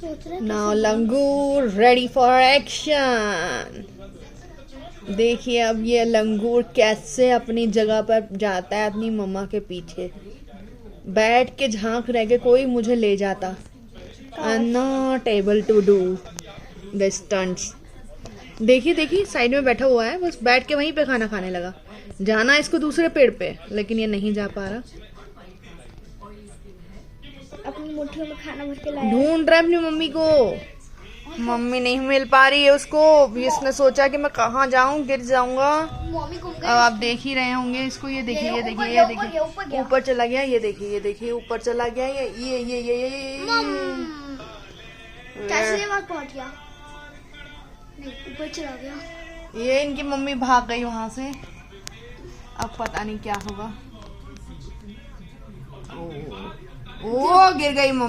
Now langur ready for action. देखिए अब ये लंगूर कैसे अपनी जगह पर जाता है, अपनी मम्मा के पीछे बैठ के झांक रह के कोई मुझे ले जाता। Not able to do the stunts. देखिए देखिए साइड में बैठा हुआ है, बस बैठ के वहीं पे खाना खाने लगा। जाना इसको दूसरे पेड़ पे, लेकिन ये नहीं जा पा रहा। अपनी मुट्ठियों में खाना भर के लाया। ढूंढ रहा है अपनी मम्मी को, मम्मी नहीं मिल पा रही है उसको। इसने सोचा कि मैं कहाँ जाऊं, गिर जाऊंगा। मम्मी घूम अब आप देख ही रहे होंगे इसको। ये देखिए ये देखिए ये देखिए ऊपर चला गया। ये देखिए ये देखिए ऊपर चला गया। ये कैसे बार पहुंच गया? नहीं, ऊपर चला गया। ये इनकी मम्मी भाग गई वहां से। अब पता नहीं क्या होगा। ओ गिर गई मम्मी।